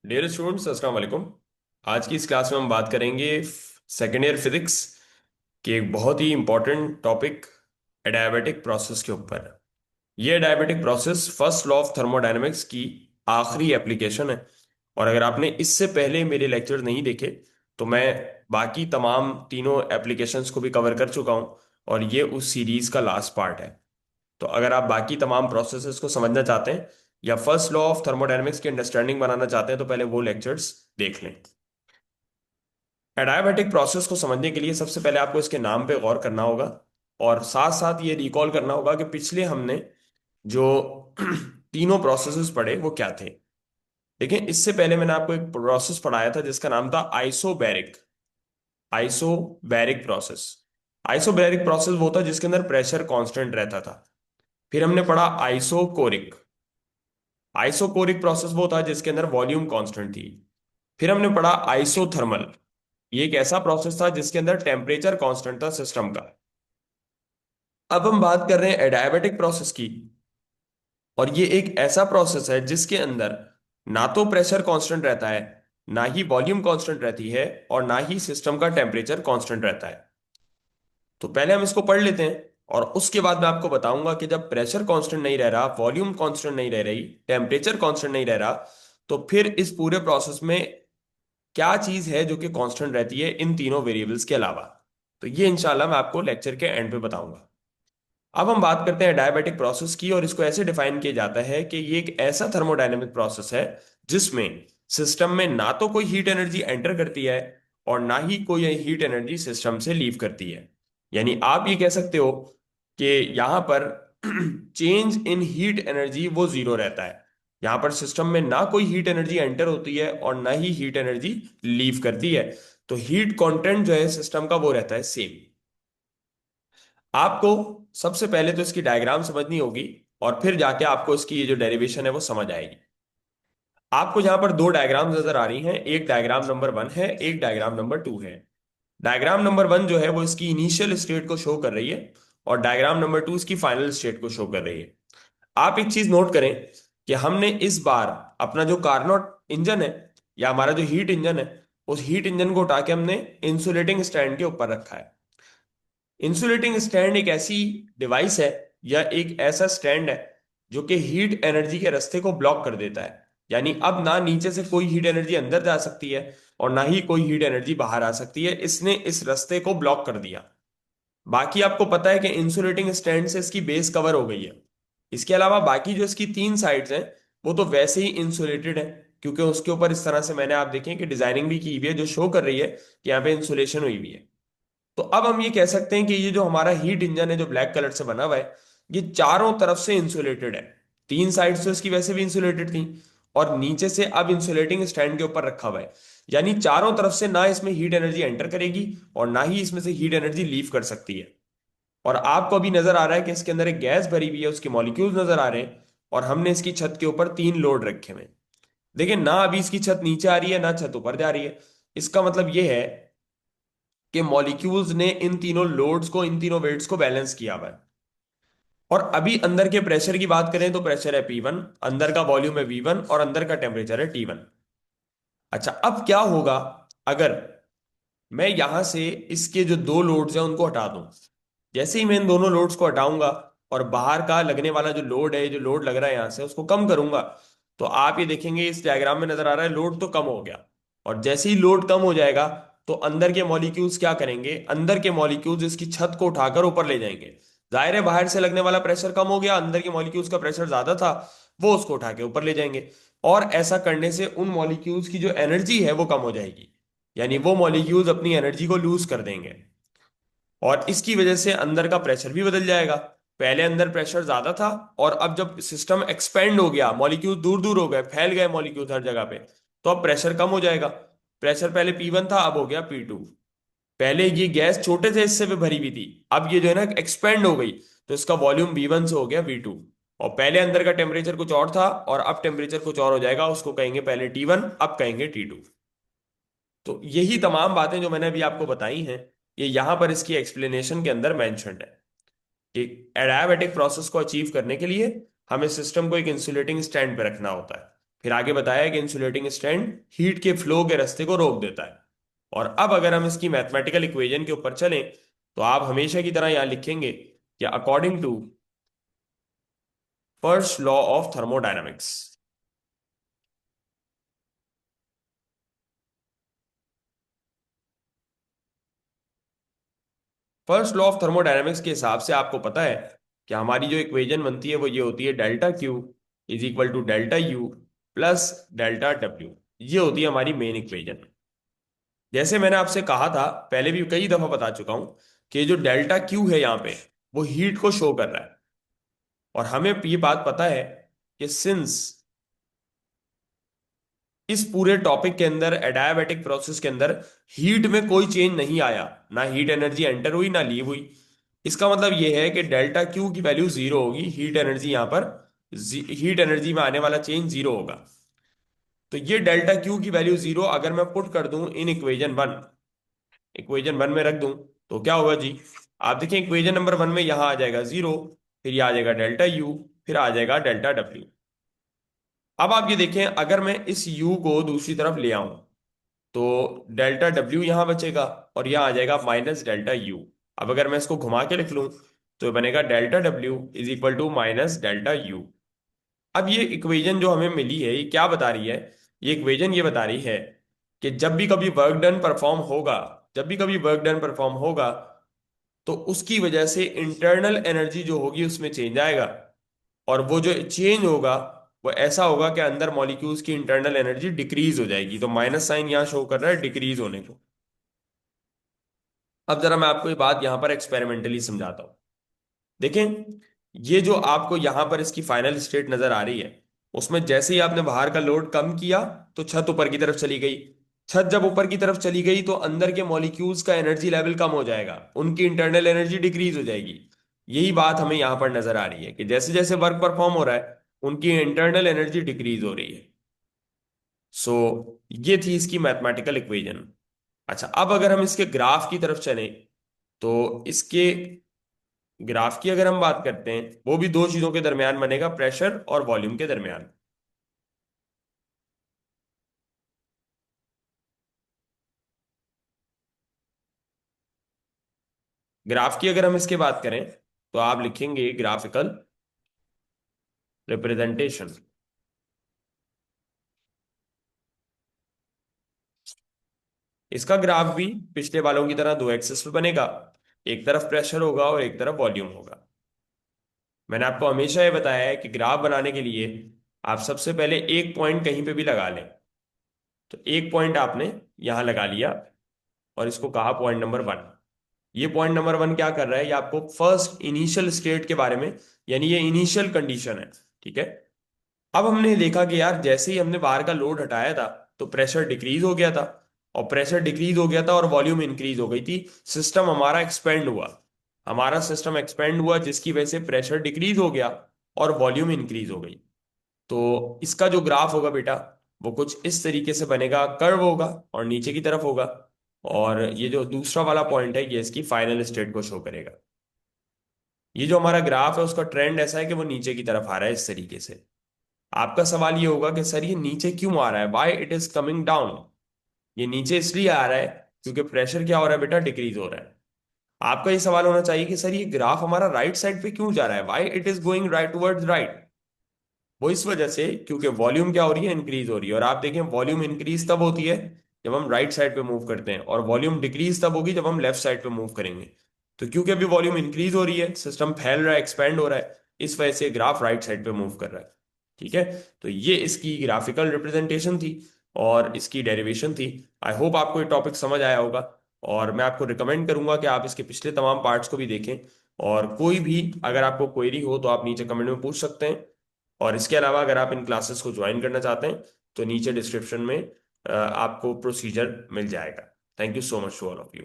Dear students, अस्सलाम वालेकुम। आज की इस क्लास में हम बात करेंगे सेकेंड ईयर फिजिक्स के एक बहुत ही इंपॉर्टेंट टॉपिक एडियाबेटिक प्रोसेस के ऊपर। ये adiabatic process first law of thermodynamics की आखिरी एप्लीकेशन है। और अगर आपने इससे पहले मेरे लेक्चर नहीं देखे तो मैं बाकी तमाम तीनों एप्लीकेशंस को भी कवर कर चुका हूँ, और ये उस सीरीज का लास्ट पार्ट है। तो अगर आप बाकी तमाम प्रोसेसेस को समझना चाहते हैं या फर्स्ट लॉ ऑफ थर्मोडायनेमिक्स की अंडरस्टैंडिंग बनाना चाहते हैं तो पहले वो लेक्चर्स देख लें। एडायाबैटिक प्रोसेस को समझने के लिए सबसे पहले आपको इसके नाम पे गौर करना होगा, और साथ साथ ये रिकॉल करना होगा कि पिछले हमने जो तीनों प्रोसेसेस पढ़े वो क्या थे। देखिए, इससे पहले मैंने आपको एक प्रोसेस पढ़ाया था जिसका नाम था isobaric. Isobaric process. Isobaric process वो था जिसके अंदर प्रेशर कांस्टेंट रहता था। फिर हमने पढ़ा आइसोकोरिक। आइसोकोरिक प्रोसेस वो था जिसके अंदर वॉल्यूम कांस्टेंट थी। फिर हमने पढ़ा आइसोथर्मल। ये एक ऐसा प्रोसेस था जिसके अंदर टेम्परेचर कांस्टेंट था सिस्टम का। अब हम बात कर रहे हैं एडियाबेटिक प्रोसेस की, और ये एक ऐसा प्रोसेस है जिसके अंदर ना तो प्रेशर कांस्टेंट रहता है, ना ही वॉल्यूम कांस्टेंट रहती है, और ना ही सिस्टम का टेम्परेचर कांस्टेंट रहता है। तो पहले हम इसको पढ़ लेते हैं, और उसके बाद मैं आपको बताऊंगा कि जब प्रेशर कांस्टेंट नहीं रह रहा, वॉल्यूम कांस्टेंट नहीं रह रही, टेम्परेचर कांस्टेंट नहीं रह रहा, तो फिर इस पूरे प्रोसेस में क्या चीज है जो कि कांस्टेंट रहती है इन तीनों वेरिएबल्स के अलावा। तो ये इंशाल्लाह मैं आपको लेक्चर के एंड पे बताऊंगा। अब हम बात करते हैं डायबिटिक प्रोसेस की, और इसको ऐसे डिफाइन किया जाता है कि ये एक ऐसा थर्मोडायनेमिक प्रोसेस है जिसमें सिस्टम में ना तो कोई हीट एनर्जी एंटर करती है और ना ही कोई हीट एनर्जी सिस्टम से लीव करती है। यानी आप ये कह सकते हो कि यहां पर चेंज इन हीट एनर्जी वो जीरो रहता है। यहां पर सिस्टम में ना कोई हीट एनर्जी एंटर होती है और ना ही हीट एनर्जी लीव करती है। तो हीट कंटेंट जो है सिस्टम का वो रहता है सेम। आपको सबसे पहले तो इसकी डायग्राम समझनी होगी, और फिर जाके आपको इसकी ये जो डेरिवेशन है वो समझ आएगी। आपको यहाँ पर दो डायग्राम नजर आ रही हैं, एक डायग्राम नंबर 1 है, एक डायग्राम नंबर 2 है। डायग्राम नंबर 1 जो है वो इसकी इनिशियल स्टेट को शो कर रही है, और डायग्राम नंबर 2 इसकी फाइनल स्टेट को शो कर रही है। आप एक चीज नोट करें कि हमने इस बार अपना जो कार्नोट इंजन है, या हमारा जो हीट इंजन है, उस हीट इंजन को उठा के हमने इंसुलेटिंग स्टैंड के ऊपर रखा है। इंसुलेटिंग स्टैंड एक ऐसी डिवाइस है, या एक ऐसा स्टैंड है जो कि हीट एनर्जी के रास्ते को ब्लॉक कर देता है। यानी अब ना नीचे से कोई हीट एनर्जी अंदर जा सकती है और ना ही कोई हीट एनर्जी बाहर आ सकती है। इसने इस रास्ते को ब्लॉक कर दिया। बाकी आपको पता है कि इंसुलेटिंग स्टैंड से इसकी बेस कवर हो गई है। इसके अलावा बाकी जो इसकी तीन साइड्स हैं वो तो वैसे ही इंसुलेटेड है, क्योंकि उसके ऊपर इस तरह से मैंने आप देखें कि डिजाइनिंग भी की हुई है जो शो कर रही है कि यहाँ पे इंसुलेशन हुई हुई है। तो अब हम ये कह सकते हैं कि ये जो हमारा हीट इंजन है जो ब्लैक कलर से बना हुआ है, ये चारों तरफ से इंसुलेटेड है। तीन साइड्स तो इसकी वैसे भी इंसुलेटेड थी, और नीचे से अब इंसुलेटिंग स्टैंड के ऊपर रखा हुआ है। यानी चारों तरफ से ना इसमें हीट एनर्जी एंटर करेगी और ना ही इसमें से हीट एनर्जी लीव कर सकती है। और आपको अभी नजर आ रहा है कि इसके अंदर एक गैस भरी हुई है, उसके मॉलिक्यूल्स नजर आ रहे हैं, और हमने इसकी छत के ऊपर तीन लोड रखे हुए हैं। देखिए, ना अभी इसकी छत नीचे आ रही है ना छत ऊपर जा रही है। इसका मतलब यह है कि मॉलिक्यूल्स ने इन तीनों लोड्स को, इन तीनों वेट्स को बैलेंस किया हुआ है। और अभी अंदर के प्रेशर की बात करें तो प्रेशर है P1, अंदर का वॉल्यूम है V1, और अंदर का टेम्परेचर है T1। अच्छा, अब क्या होगा अगर मैं यहां से इसके जो दो लोड्स हैं उनको हटा दूं। जैसे ही मैं इन दोनों लोड्स को हटाऊंगा और बाहर का लगने वाला जो लोड है, जो लोड लग रहा है यहां से, उसको कम करूंगा, तो आप ये देखेंगे इस डायग्राम में नजर आ रहा है लोड तो कम हो गया। और जैसे ही लोड कम हो जाएगा तो अंदर के मॉलिक्यूल्स क्या करेंगे, अंदर के मॉलिक्यूल्स इसकी छत को उठाकर ऊपर ले जाएंगे। जाहिर है बाहर से लगने वाला प्रेशर कम हो गया, अंदर के मॉलिक्यूल्स का प्रेशर ज्यादा था, वो उसको उठा के ऊपर ले जाएंगे। और ऐसा करने से उन मॉलिक्यूल्स की जो एनर्जी है वो कम हो जाएगी। यानी वो मॉलिक्यूल्स अपनी एनर्जी को लूज कर देंगे, और इसकी वजह से अंदर का प्रेशर भी बदल जाएगा। पहले अंदर प्रेशर ज्यादा था, और अब जब सिस्टम एक्सपेंड हो गया, मॉलिक्यूल दूर दूर हो गए, फैल गए मॉलिक्यूल हर जगह पे, तो अब प्रेशर कम हो जाएगा। प्रेशर पहले P1 था, अब हो गया P2। पहले ये गैस छोटे से हिस्से पे भरी हुई थी, अब ये जो है ना एक्सपेंड हो गई, तो इसका वॉल्यूम V1 से हो गया V2। और पहले अंदर का टेम्परेचर कुछ और था और अब टेम्परेचर कुछ और हो जाएगा, उसको कहेंगे पहले T1, अब कहेंगे T2। तो यही तमाम बातें जो मैंने अभी आपको बताई हैं, ये यहां पर इसकी एक्सप्लेनेशन के अंदर मेंशन्ड है कि एडियाबैटिक प्रोसेस को अचीव करने के लिए हमें सिस्टम को एक इंसुलेटिंग स्टैंड पे रखना होता है। फिर आगे बताया कि इंसुलेटिंग स्ट्रैंड हीट के फ्लो के रास्ते को रोक देता है। और अब अगर हम इसकी मैथमेटिकल इक्वेशन के ऊपर चलें तो आप हमेशा की तरह यहां लिखेंगे कि according to first law of thermodynamics, first law of thermodynamics के हिसाब से आपको पता है कि हमारी जो इक्वेशन बनती है वो ये होती है delta Q is equal to delta U plus delta W. ये होती है हमारी मेन इक्वेशन। जैसे मैंने आपसे कहा था, पहले भी कई दफा बता चुका हूं कि जो डेल्टा क्यू है यहाँ पे वो हीट को शो कर रहा है। और हमें ये बात पता है कि सिंस इस पूरे टॉपिक के अंदर एडियाबैटिक प्रोसेस के अंदर हीट में कोई चेंज नहीं आया, ना हीट एनर्जी एंटर हुई ना लीव हुई, इसका मतलब यह है कि डेल्टा क्यू की वैल्यू जीरो होगी। हीट एनर्जी यहां पर हीट एनर्जी में आने वाला चेंज जीरो होगा। तो ये डेल्टा क्यू की वैल्यू जीरो अगर मैं पुट कर दूं in equation one, equation one में रख दूं, तो क्या होगा जी? आप देखें इक्वेशन नंबर वन में यहां आ जाएगा जीरो, फिर ये आ जाएगा डेल्टा यू, फिर आ जाएगा डेल्टा डब्ल्यू। अब आप ये देखें, अगर मैं इस u को दूसरी तरफ ले आऊं तो डेल्टा डब्ल्यू यहां बचेगा और यहां आ जाएगा माइनस डेल्टा यू। अब अगर मैं इसको घुमा के लिख लूं तो ये बनेगा delta W is equal to minus delta U. अब ये इक्वेशन जो हमें मिली है ये क्या बता रही है? ये इक्वेशन ये बता रही है कि जब भी कभी वर्क डन परफॉर्म होगा, जब भी कभी वर्क डन परफॉर्म होगा तो उसकी वजह से इंटरनल एनर्जी जो होगी उसमें चेंज आएगा। और वो जो चेंज होगा वो ऐसा होगा कि अंदर मॉलिक्यूल्स की इंटरनल एनर्जी डिक्रीज हो जाएगी। तो माइनस साइन यहां शो कर रहा है डिक्रीज होने को। अब जरा मैं आपको ये बात यहां पर एक्सपेरिमेंटली समझाता हूं। देखें, ये जो आपको यहां पर इसकी फाइनल स्टेट नजर आ रही है, उसमें जैसे ही आपने बाहर का लोड कम किया तो छत ऊपर की तरफ चली गई। छत जब ऊपर की तरफ चली गई तो अंदर के मॉलिक्यूल्स का एनर्जी लेवल कम हो जाएगा, उनकी इंटरनल एनर्जी डिक्रीज हो जाएगी। यही बात हमें यहां पर नजर आ रही है कि जैसे जैसे वर्क परफॉर्म हो रहा है उनकी इंटरनल एनर्जी डिक्रीज हो रही है। सो ये थी इसकी मैथमेटिकल इक्वेशन। अच्छा, अब अगर हम इसके ग्राफ की तरफ चलें तो इसके ग्राफ की अगर हम बात करते हैं, वो भी दो चीजों के दरमियान बनेगा, प्रेशर और वॉल्यूम के दरमियान। ग्राफ की अगर हम इसके बात करें तो आप लिखेंगे ग्राफिकल रिप्रेजेंटेशन। इसका ग्राफ भी पिछले वालों की तरह दो एक्सिस पे बनेगा, एक तरफ प्रेशर होगा और एक तरफ वॉल्यूम होगा। मैंने आपको हमेशा ये बताया है कि ग्राफ बनाने के लिए आप सबसे पहले एक पॉइंट कहीं पे भी लगा लें। तो एक पॉइंट आपने यहां लगा लिया और इसको कहा पॉइंट नंबर वन। ये पॉइंट नंबर वन क्या कर रहा है? ये आपको फर्स्ट इनिशियल स्टेट के बारे में, यानी ये इनिशियल कंडीशन है। ठीक है। अब हमने देखा कि यार जैसे ही हमने बाहर का लोड हटाया था तो प्रेशर डिक्रीज हो गया था, और प्रेशर डिक्रीज हो गया था और वॉल्यूम इंक्रीज हो गई थी। सिस्टम हमारा एक्सपेंड हुआ, हमारा सिस्टम एक्सपेंड हुआ जिसकी वजह से प्रेशर डिक्रीज हो गया और वॉल्यूम इंक्रीज हो गई। तो इसका जो ग्राफ होगा बेटा वो कुछ इस तरीके से बनेगा, कर्व होगा और नीचे की तरफ होगा। और ये जो दूसरा वाला पॉइंट है ये इसकी फाइनल स्टेट को शो करेगा। ये जो हमारा ग्राफ है उसका ट्रेंड ऐसा है कि वो नीचे की तरफ आ रहा है इस तरीके से। आपका सवाल ये होगा कि सर ये नीचे क्यों आ रहा है, why it is coming down? ये नीचे इसलिए आ रहा है क्योंकि प्रेशर क्या हो रहा है बेटा, डिक्रीज हो रहा है। आपका ये सवाल होना चाहिए कि सर ये ग्राफ हमारा राइट साइड पे क्यों जा रहा है, why it is going right towards right? वो इस वजह से क्योंकि वॉल्यूम क्या हो रही है, इंक्रीज हो रही है। और आप देखें वॉल्यूम इंक्रीज तब होती है जब हम राइट साइड पे मूव करते हैं, और वॉल्यूम डिक्रीज तब होगी जब हम लेफ्ट साइड पे मूव करेंगे। तो क्योंकि अभी वॉल्यूम इंक्रीज हो रही है, सिस्टम फैल रहा है, एक्सपेंड हो रहा है, इस वजह से ग्राफ राइट साइड पे मूव कर रहा है। ठीक है। तो ये इसकी ग्राफिकल रिप्रेजेंटेशन थी और इसकी डेरिवेशन थी। आई होप आपको ये टॉपिक समझ आया होगा। और मैं आपको रिकमेंड करूंगा कि आप इसके पिछले तमाम पार्ट्स को भी देखें। और कोई भी अगर आपको क्वेरी हो तो आप नीचे कमेंट में पूछ सकते हैं। और इसके अलावा अगर आप इन क्लासेस को ज्वाइन करना चाहते हैं तो नीचे डिस्क्रिप्शन में आपको प्रोसीजर मिल जाएगा। Thank you so much to all of you.